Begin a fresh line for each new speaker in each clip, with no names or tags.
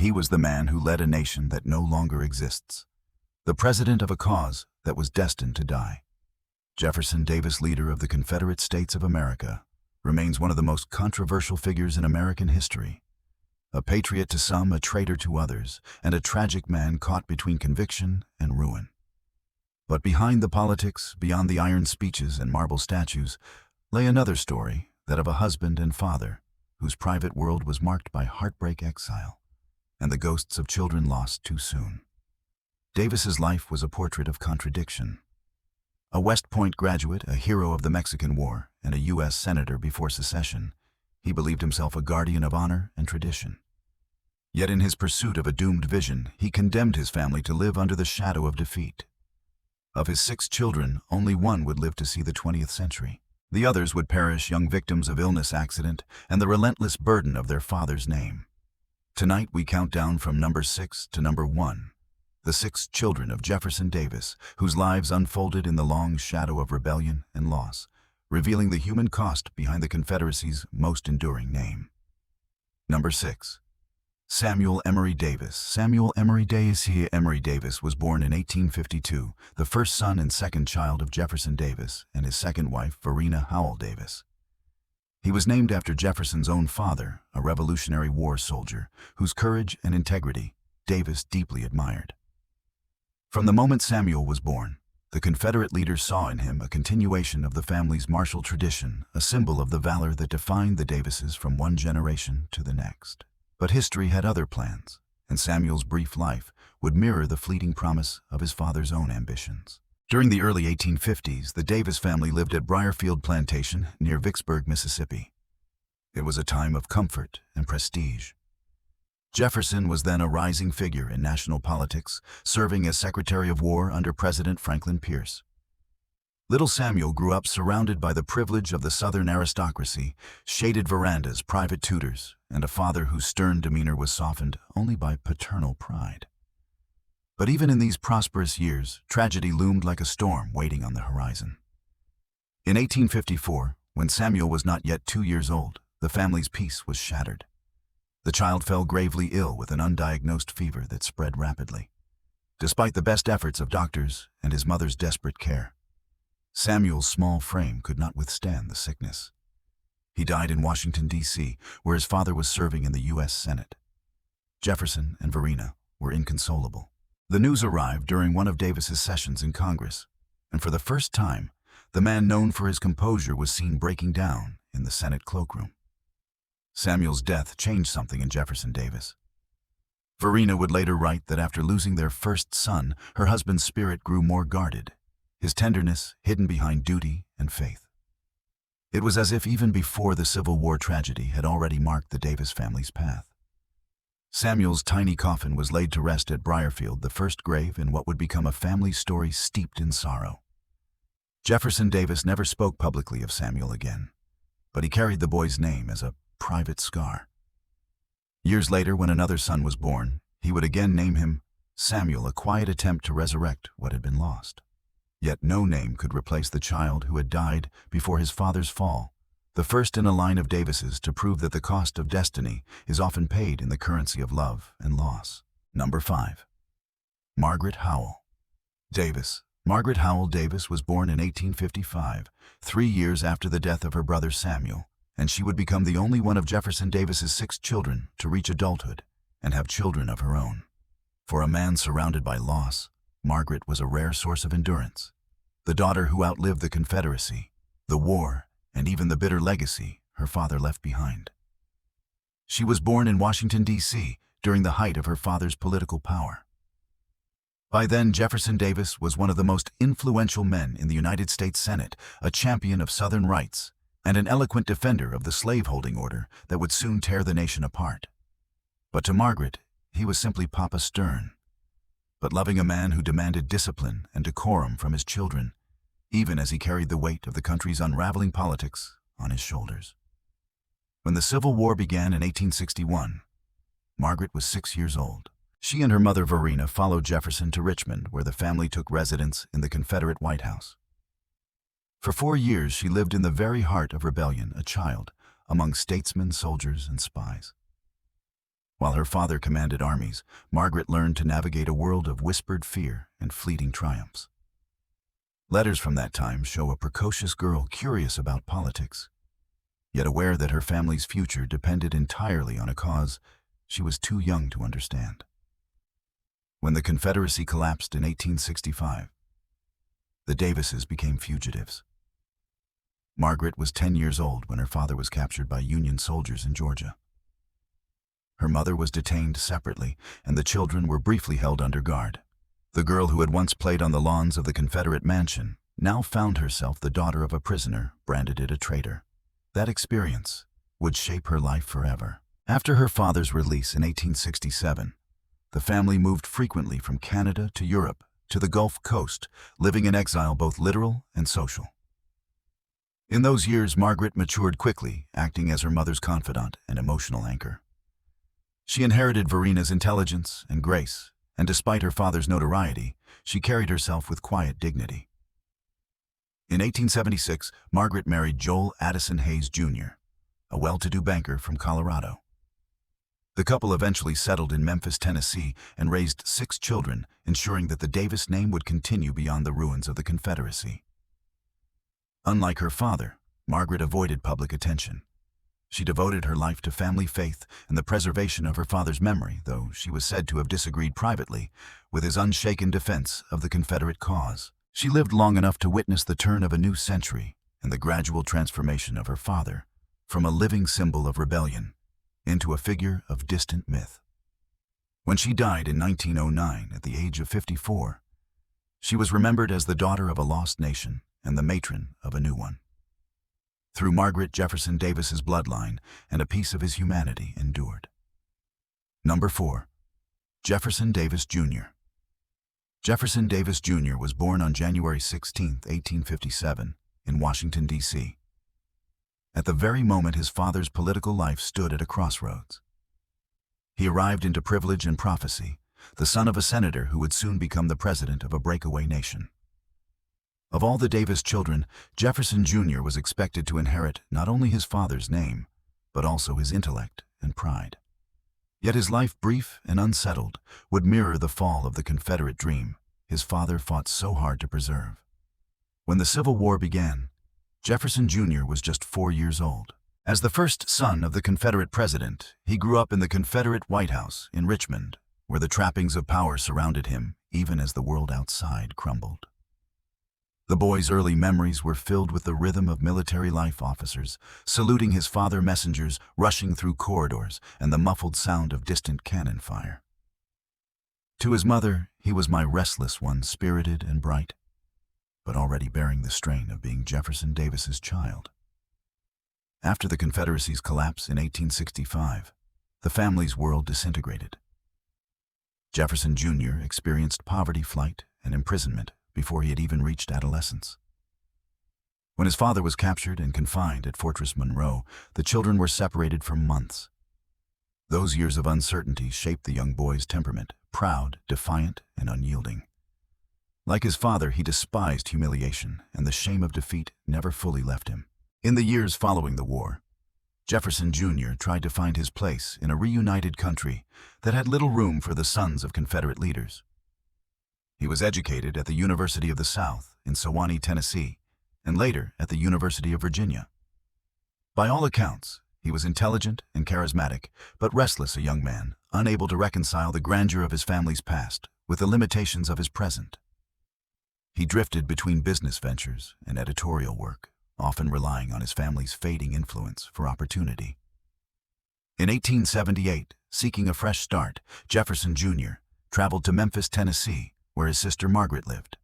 He was the man who led a nation that no longer exists, the president of a cause that was destined to die. Jefferson Davis, leader of the Confederate States of America, remains one of the most controversial figures in American history. A patriot to some, a traitor to others, and a tragic man caught between conviction and ruin. But behind the politics, beyond the iron speeches and marble statues, lay another story, that of a husband and father, whose private world was marked by heartbreak, exile, and the ghosts of children lost too soon. Davis's life was a portrait of contradiction. A West Point graduate, a hero of the Mexican War, and a U.S. senator before secession, he believed himself a guardian of honor and tradition. Yet in his pursuit of a doomed vision, he condemned his family to live under the shadow of defeat. Of his 6 children, only one would live to see the 20th century. The others would perish, young victims of illness, accident, and the relentless burden of their father's name. Tonight we count down from number 6 to number 1, the 6 children of Jefferson Davis, whose lives unfolded in the long shadow of rebellion and loss, revealing the human cost behind the Confederacy's most enduring name. Number 6. Samuel Emory Davis. Samuel Emory Davis. Emory Davis was born in 1852, the first son and second child of Jefferson Davis and his second wife, Varina Howell Davis. He was named after Jefferson's own father, a Revolutionary War soldier, whose courage and integrity Davis deeply admired. From the moment Samuel was born, the Confederate leaders saw in him a continuation of the family's martial tradition, a symbol of the valor that defined the Davises from one generation to the next. But history had other plans, and Samuel's brief life would mirror the fleeting promise of his father's own ambitions. During the early 1850s, the Davis family lived at Briarfield Plantation near Vicksburg, Mississippi. It was a time of comfort and prestige. Jefferson was then a rising figure in national politics, serving as Secretary of War under President Franklin Pierce. Little Samuel grew up surrounded by the privilege of the Southern aristocracy, shaded verandas, private tutors, and a father whose stern demeanor was softened only by paternal pride. But even in these prosperous years, tragedy loomed like a storm waiting on the horizon. In 1854, when Samuel was not yet 2 years old, the family's peace was shattered. The child fell gravely ill with an undiagnosed fever that spread rapidly. Despite the best efforts of doctors and his mother's desperate care, Samuel's small frame could not withstand the sickness. He died in Washington, D.C., where his father was serving in the U.S. Senate. Jefferson and Varina were inconsolable. The news arrived during one of Davis's sessions in Congress, and for the first time, the man known for his composure was seen breaking down in the Senate cloakroom. Samuel's death changed something in Jefferson Davis. Varina would later write that after losing their first son, her husband's spirit grew more guarded, his tenderness hidden behind duty and faith. It was as if even before the Civil War tragedy had already marked the Davis family's path. Samuel's tiny coffin was laid to rest at Briarfield, the first grave in what would become a family story steeped in sorrow. Jefferson Davis never spoke publicly of Samuel again, but he carried the boy's name as a private scar. Years later, when another son was born, he would again name him Samuel, a quiet attempt to resurrect what had been lost. Yet no name could replace the child who had died before his father's fall, the first in a line of Davises to prove that the cost of destiny is often paid in the currency of love and loss. Number 5. Margaret Howell Davis. Margaret Howell Davis was born in 1855, 3 years after the death of her brother Samuel, and she would become the only one of Jefferson Davis's 6 children to reach adulthood and have children of her own. For a man surrounded by loss, Margaret was a rare source of endurance, the daughter who outlived the Confederacy, the war, and even the bitter legacy her father left behind. She was born in Washington, D.C., during the height of her father's political power. By then, Jefferson Davis was one of the most influential men in the United States Senate, a champion of Southern rights, and an eloquent defender of the slaveholding order that would soon tear the nation apart. But to Margaret, he was simply Papa Stern, but loving a man who demanded discipline and decorum from his children, even as he carried the weight of the country's unraveling politics on his shoulders. When the Civil War began in 1861, Margaret was 6 years old. She and her mother Varina followed Jefferson to Richmond, where the family took residence in the Confederate White House. For 4 years, she lived in the very heart of rebellion, a child among statesmen, soldiers, and spies. While her father commanded armies, Margaret learned to navigate a world of whispered fear and fleeting triumphs. Letters from that time show a precocious girl curious about politics, yet aware that her family's future depended entirely on a cause she was too young to understand. When the Confederacy collapsed in 1865, the Davises became fugitives. Margaret was 10 years old when her father was captured by Union soldiers in Georgia. Her mother was detained separately, and the children were briefly held under guard. The girl who had once played on the lawns of the Confederate mansion now found herself the daughter of a prisoner, branded a traitor. That experience would shape her life forever. After her father's release in 1867, the family moved frequently from Canada to Europe to the Gulf Coast, living in exile both literal and social. In those years, Margaret matured quickly, acting as her mother's confidant and emotional anchor. She inherited Varina's intelligence and grace, and despite her father's notoriety, she carried herself with quiet dignity. In 1876, Margaret married Joel Addison Hayes Jr., a well-to-do banker from Colorado. The couple eventually settled in Memphis, Tennessee, and raised 6 children, ensuring that the Davis name would continue beyond the ruins of the Confederacy. Unlike her father, Margaret avoided public attention. She devoted her life to family faith and the preservation of her father's memory, though she was said to have disagreed privately with his unshaken defense of the Confederate cause. She lived long enough to witness the turn of a new century and the gradual transformation of her father from a living symbol of rebellion into a figure of distant myth. When she died in 1909 at the age of 54, she was remembered as the daughter of a lost nation and the matron of a new one. Through Margaret, Jefferson Davis's bloodline and a piece of his humanity endured. Number 4. Jefferson Davis Jr. Jefferson Davis Jr. was born on January 16, 1857, in Washington, D.C. At the very moment his father's political life stood at a crossroads. He arrived into privilege and prophecy, the son of a senator who would soon become the president of a breakaway nation. Of all the Davis children, Jefferson Jr. was expected to inherit not only his father's name, but also his intellect and pride. Yet his life, brief and unsettled, would mirror the fall of the Confederate dream his father fought so hard to preserve. When the Civil War began, Jefferson Jr. was just 4 years old. As the first son of the Confederate president, he grew up in the Confederate White House in Richmond, where the trappings of power surrounded him even as the world outside crumbled. The boy's early memories were filled with the rhythm of military life officers, saluting his father, messengers rushing through corridors, and the muffled sound of distant cannon fire. To his mother, he was my restless one, spirited and bright, but already bearing the strain of being Jefferson Davis's child. After the Confederacy's collapse in 1865, the family's world disintegrated. Jefferson Jr. experienced poverty, flight, and imprisonment before he had even reached adolescence. When his father was captured and confined at Fortress Monroe, the children were separated for months. Those years of uncertainty shaped the young boy's temperament, proud, defiant, and unyielding. Like his father, he despised humiliation, and the shame of defeat never fully left him. In the years following the war, Jefferson Jr. tried to find his place in a reunited country that had little room for the sons of Confederate leaders. He was educated at the University of the South in Sewanee, Tennessee, and later at the University of Virginia. By all accounts, he was intelligent and charismatic, but restless a young man, unable to reconcile the grandeur of his family's past with the limitations of his present. He drifted between business ventures and editorial work, often relying on his family's fading influence for opportunity. In 1878, seeking a fresh start, Jefferson Jr. traveled to Memphis, Tennessee, where his sister Margaret lived.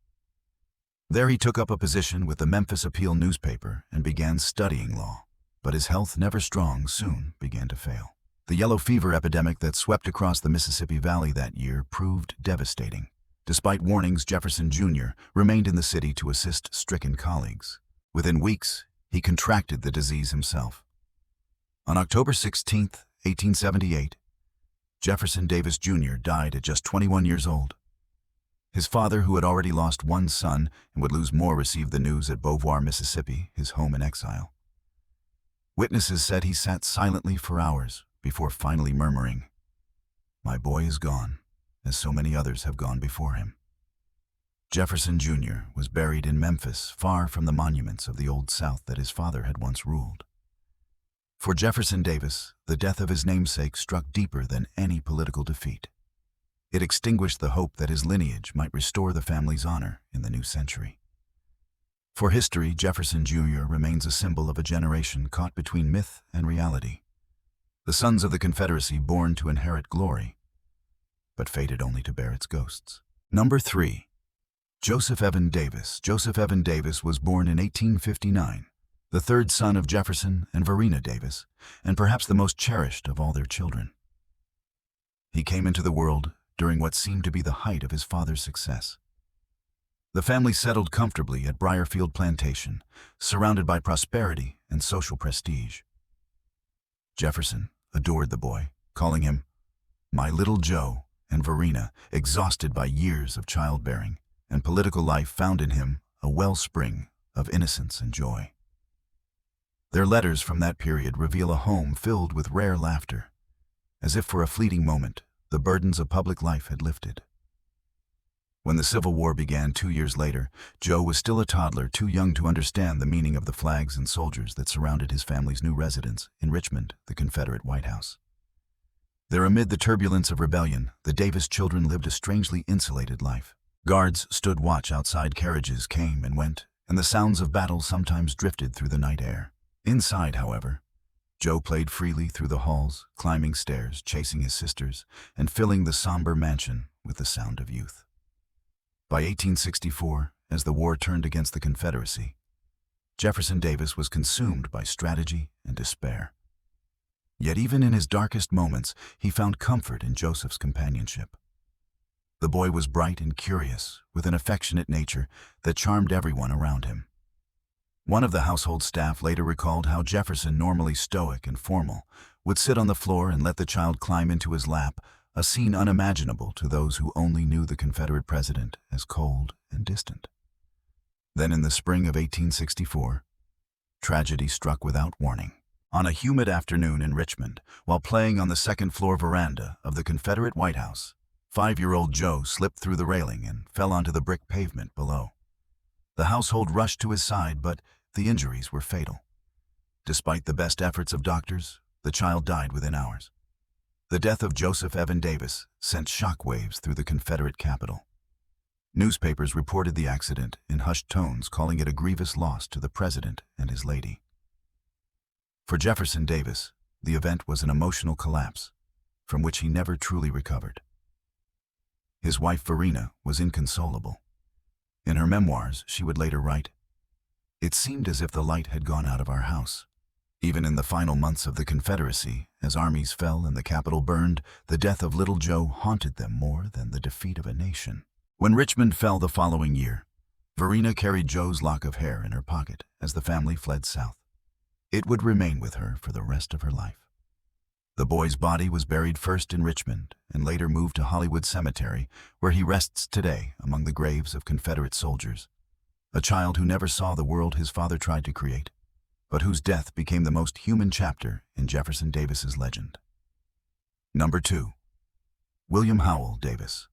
There he took up a position with the Memphis Appeal newspaper and began studying law. But his health, never strong, soon began to fail. The yellow fever epidemic that swept across the Mississippi Valley that year proved devastating. Despite warnings, Jefferson Jr. remained in the city to assist stricken colleagues. Within weeks, he contracted the disease himself. On October 16, 1878, Jefferson Davis Jr. died at just 21 years old. His father, who had already lost one son and would lose more, received the news at Beauvoir, Mississippi, his home in exile. Witnesses said he sat silently for hours before finally murmuring, My boy is gone, as so many others have gone before him. Jefferson Jr. was buried in Memphis, far from the monuments of the Old South that his father had once ruled. For Jefferson Davis, the death of his namesake struck deeper than any political defeat. It extinguished the hope that his lineage might restore the family's honor in the new century. For history, Jefferson Jr. remains a symbol of a generation caught between myth and reality. The sons of the Confederacy born to inherit glory, but fated only to bear its ghosts. Number 3. Joseph Evan Davis. Joseph Evan Davis was born in 1859, the third son of Jefferson and Varina Davis, and perhaps the most cherished of all their children. He came into the world during what seemed to be the height of his father's success. The family settled comfortably at Briarfield Plantation, surrounded by prosperity and social prestige. Jefferson adored the boy, calling him "my little Joe," and Varina, exhausted by years of childbearing and political life, found in him a wellspring of innocence and joy. Their letters from that period reveal a home filled with rare laughter, as if for a fleeting moment the burdens of public life had lifted. When the Civil War began 2 years later, Joe was still a toddler, too young to understand the meaning of the flags and soldiers that surrounded his family's new residence in Richmond, the Confederate White House. There, amid the turbulence of rebellion, the Davis children lived a strangely insulated life. Guards stood watch outside, carriages came and went, and the sounds of battle sometimes drifted through the night air. Inside, however, Joe played freely through the halls, climbing stairs, chasing his sisters, and filling the somber mansion with the sound of youth. By 1864, as the war turned against the Confederacy, Jefferson Davis was consumed by strategy and despair. Yet even in his darkest moments, he found comfort in Joseph's companionship. The boy was bright and curious, with an affectionate nature that charmed everyone around him. One of the household staff later recalled how Jefferson, normally stoic and formal, would sit on the floor and let the child climb into his lap, a scene unimaginable to those who only knew the Confederate president as cold and distant. Then in the spring of 1864, tragedy struck without warning. On a humid afternoon in Richmond, while playing on the second-floor veranda of the Confederate White House, 5-year-old Joe slipped through the railing and fell onto the brick pavement below. The household rushed to his side, but the injuries were fatal. Despite the best efforts of doctors, the child died within hours. The death of Joseph Evan Davis sent shockwaves through the Confederate capital. Newspapers reported the accident in hushed tones, calling it a grievous loss to the president and his lady. For Jefferson Davis, the event was an emotional collapse from which he never truly recovered. His wife Varina was inconsolable. In her memoirs, she would later write, "It seemed as if the light had gone out of our house." Even in the final months of the Confederacy, as armies fell and the Capitol burned, the death of little Joe haunted them more than the defeat of a nation. When Richmond fell the following year, Varina carried Joe's lock of hair in her pocket as the family fled south. It would remain with her for the rest of her life. The boy's body was buried first in Richmond and later moved to Hollywood Cemetery, where he rests today among the graves of Confederate soldiers. A child who never saw the world his father tried to create, but whose death became the most human chapter in Jefferson Davis's legend. Number 2. William Howell Davis.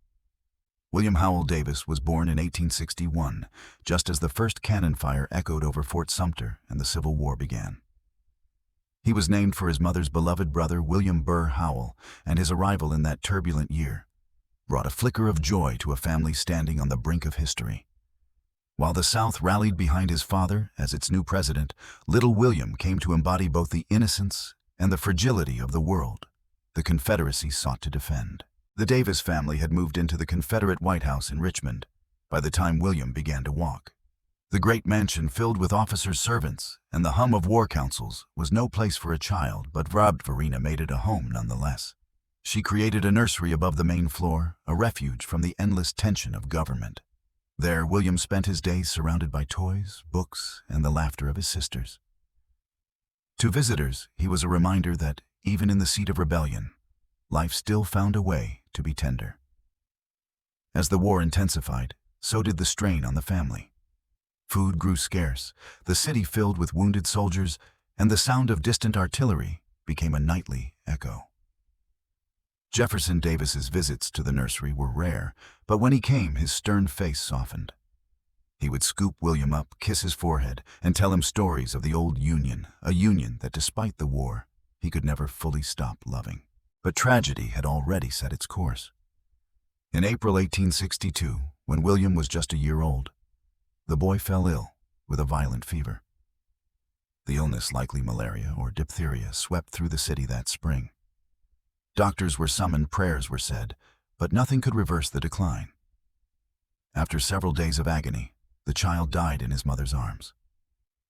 William Howell Davis was born in 1861, just as the first cannon fire echoed over Fort Sumter and the Civil War began. He was named for his mother's beloved brother, William Burr Howell, and his arrival in that turbulent year brought a flicker of joy to a family standing on the brink of history. While the South rallied behind his father as its new president, little William came to embody both the innocence and the fragility of the world the Confederacy sought to defend. The Davis family had moved into the Confederate White House in Richmond by the time William began to walk. The great mansion, filled with officers' servants and the hum of war councils, was no place for a child, but Varina made it a home nonetheless. She created a nursery above the main floor, a refuge from the endless tension of government. There, William spent his days surrounded by toys, books, and the laughter of his sisters. To visitors, he was a reminder that, even in the seat of rebellion, life still found a way to be tender. As the war intensified, so did the strain on the family. Food grew scarce, the city filled with wounded soldiers, and the sound of distant artillery became a nightly echo. Jefferson Davis's visits to the nursery were rare, but when he came, his stern face softened. He would scoop William up, kiss his forehead, and tell him stories of the old Union, a Union that, despite the war, he could never fully stop loving. But tragedy had already set its course. In April 1862, when William was just a year old, the boy fell ill with a violent fever. The illness, likely malaria or diphtheria, swept through the city that spring. Doctors were summoned, prayers were said, but nothing could reverse the decline. After several days of agony, the child died in his mother's arms.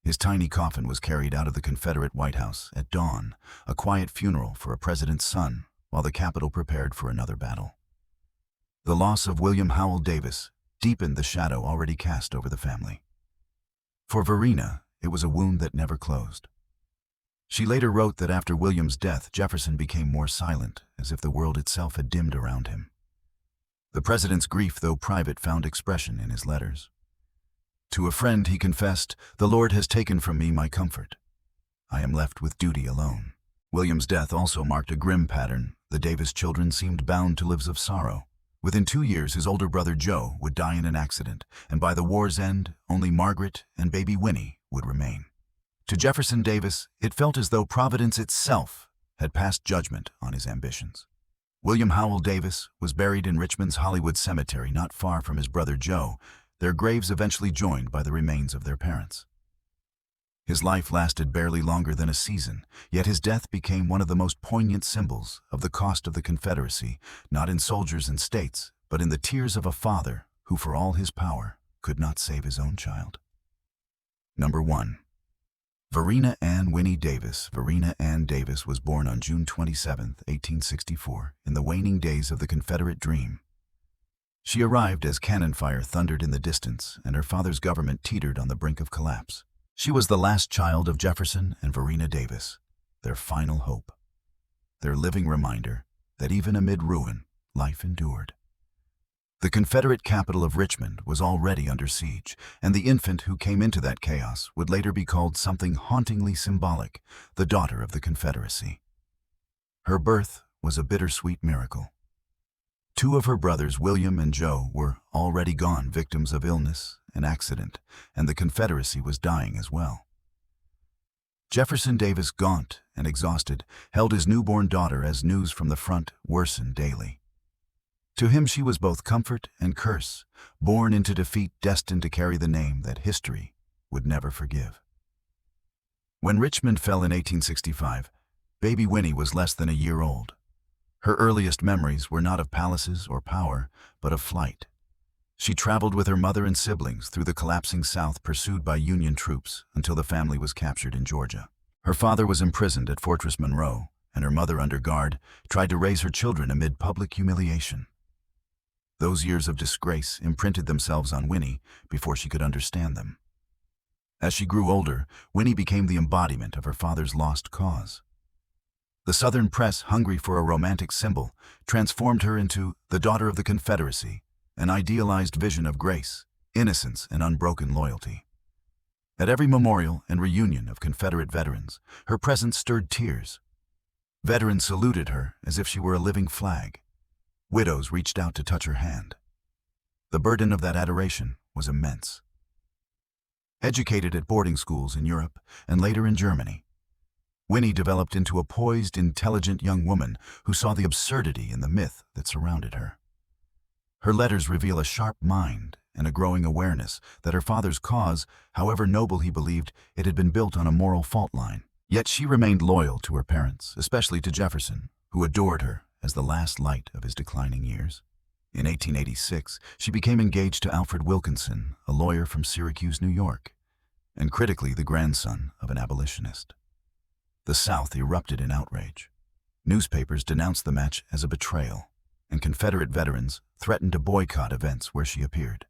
His tiny coffin was carried out of the Confederate White House at dawn, a quiet funeral for a president's son, while the Capitol prepared for another battle. The loss of William Howell Davis deepened the shadow already cast over the family. For Varina, it was a wound that never closed. She later wrote that after William's death, Jefferson became more silent, as if the world itself had dimmed around him. The president's grief, though private, found expression in his letters. To a friend, he confessed, "The Lord has taken from me my comfort. I am left with duty alone." William's death also marked a grim pattern. The Davis children seemed bound to lives of sorrow. Within 2 years, his older brother Joe would die in an accident, and by the war's end, only Margaret and baby Winnie would remain. To Jefferson Davis, it felt as though Providence itself had passed judgment on his ambitions. William Howell Davis was buried in Richmond's Hollywood Cemetery, not far from his brother Joe, their graves eventually joined by the remains of their parents. His life lasted barely longer than a season, yet his death became one of the most poignant symbols of the cost of the Confederacy, not in soldiers and states, but in the tears of a father who, for all his power, could not save his own child. Number 1. Varina Ann Winnie Davis. Varina Ann Davis was born on June 27, 1864, in the waning days of the Confederate dream. She arrived as cannon fire thundered in the distance and her father's government teetered on the brink of collapse. She was the last child of Jefferson and Varina Davis, their final hope, their living reminder that even amid ruin, life endured. The Confederate capital of Richmond was already under siege, and the infant who came into that chaos would later be called something hauntingly symbolic, the daughter of the Confederacy. Her birth was a bittersweet miracle. 2 of her brothers, William and Joe, were already gone, victims of illness and accident, and the Confederacy was dying as well. Jefferson Davis, gaunt and exhausted, held his newborn daughter as news from the front worsened daily. To him she was both comfort and curse, born into defeat, destined to carry the name that history would never forgive. When Richmond fell in 1865, baby Winnie was less than a year old. Her earliest memories were not of palaces or power, but of flight. She traveled with her mother and siblings through the collapsing South, pursued by Union troops, until the family was captured in Georgia. Her father was imprisoned at Fortress Monroe, and her mother, under guard, tried to raise her children amid public humiliation. Those years of disgrace imprinted themselves on Winnie before she could understand them. As she grew older, Winnie became the embodiment of her father's lost cause. The Southern press, hungry for a romantic symbol, transformed her into the daughter of the Confederacy, an idealized vision of grace, innocence, and unbroken loyalty. At every memorial and reunion of Confederate veterans, her presence stirred tears. Veterans saluted her as if she were a living flag. Widows reached out to touch her hand. The burden of that adoration was immense. Educated at boarding schools in Europe and later in Germany, Winnie developed into a poised, intelligent young woman who saw the absurdity in the myth that surrounded her. Her letters reveal a sharp mind and a growing awareness that her father's cause, however noble he believed, it had been built on a moral fault line. Yet she remained loyal to her parents, especially to Jefferson, who adored her as the last light of his declining years. In 1886, she became engaged to Alfred Wilkinson, a lawyer from Syracuse, New York, and critically the grandson of an abolitionist. The South erupted in outrage. Newspapers denounced the match as a betrayal, and Confederate veterans threatened to boycott events where she appeared.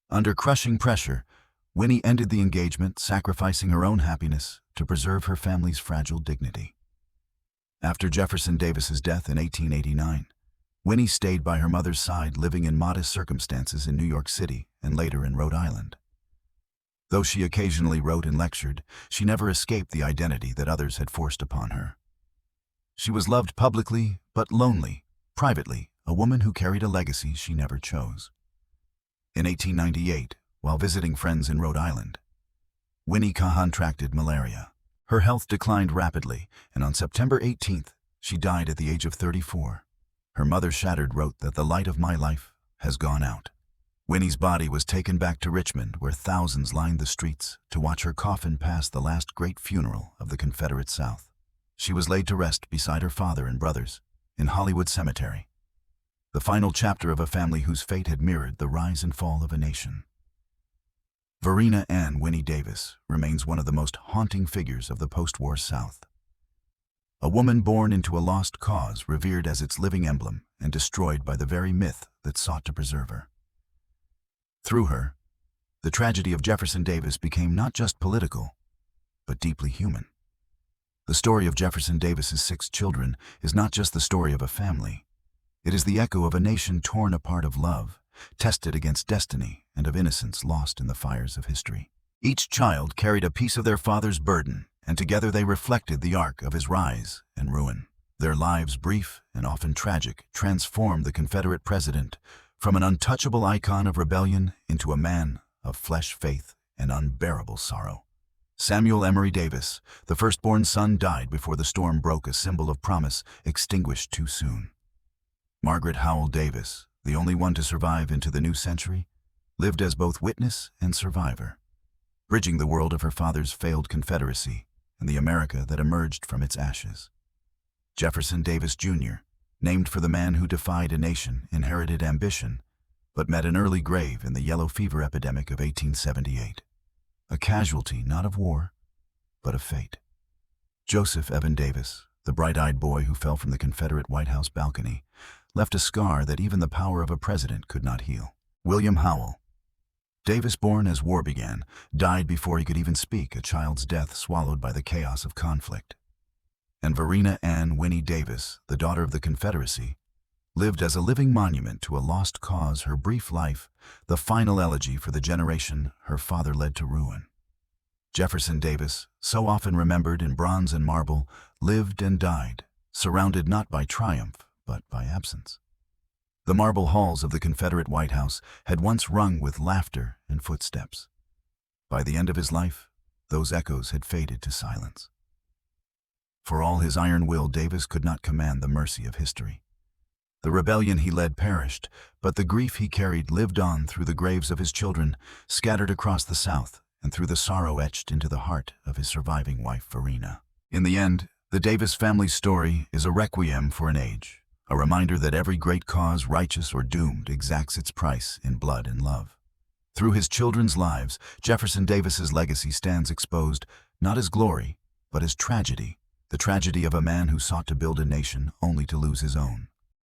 Under crushing pressure, Winnie ended the engagement, sacrificing her own happiness to preserve her family's fragile dignity. After Jefferson Davis's death in 1889, Winnie stayed by her mother's side, living in modest circumstances in New York City and later in Rhode Island. Though she occasionally wrote and lectured, she never escaped the identity that others had forced upon her. She was loved publicly, but lonely, privately, a woman who carried a legacy she never chose. In 1898, while visiting friends in Rhode Island, Winnie contracted malaria. Her health declined rapidly, and on September 18th, she died at the age of 34. Her mother, shattered, wrote that the light of my life has gone out. Winnie's body was taken back to Richmond, where thousands lined the streets to watch her coffin pass the last great funeral of the Confederate South. She was laid to rest beside her father and brothers in Hollywood Cemetery, the final chapter of a family whose fate had mirrored the rise and fall of a nation. Varina Ann Winnie Davis remains one of the most haunting figures of the post-war South. A woman born into a lost cause, revered as its living emblem, and destroyed by the very myth that sought to preserve her. Through her, the tragedy of Jefferson Davis became not just political, but deeply human. The story of Jefferson Davis's 6 children is not just the story of a family. It is the echo of a nation torn apart, of love tested against destiny, and of innocence lost in the fires of history. Each child carried a piece of their father's burden, and together they reflected the arc of his rise and ruin. Their lives, brief and often tragic, transformed the Confederate president from an untouchable icon of rebellion into a man of flesh, faith, and unbearable sorrow. Samuel Emory Davis, the firstborn son, died before the storm broke, a symbol of promise extinguished too soon. Margaret Howell Davis, the only one to survive into the new century, lived as both witness and survivor, bridging the world of her father's failed Confederacy and the America that emerged from its ashes. Jefferson Davis Jr., named for the man who defied a nation, inherited ambition, but met an early grave in the yellow fever epidemic of 1878. A casualty not of war, but of fate. Joseph Evan Davis, the bright-eyed boy who fell from the Confederate White House balcony, left a scar that even the power of a president could not heal. William Howell Davis, born as war began, died before he could even speak, a child's death swallowed by the chaos of conflict. And Varina Ann Winnie Davis, the daughter of the Confederacy, lived as a living monument to a lost cause, her brief life the final elegy for the generation her father led to ruin. Jefferson Davis, so often remembered in bronze and marble, lived and died, surrounded not by triumph, but by absence. The marble halls of the Confederate White House had once rung with laughter and footsteps. By the end of his life, those echoes had faded to silence. For all his iron will, Davis could not command the mercy of history. The rebellion he led perished, but the grief he carried lived on through the graves of his children, scattered across the South, and through the sorrow etched into the heart of his surviving wife, Varina. In the end, the Davis family's story is a requiem for an age, a reminder that every great cause, righteous or doomed, exacts its price in blood and love. Through his children's lives, Jefferson Davis's legacy stands exposed not as glory, but as tragedy, the tragedy of a man who sought to build a nation only to lose his own.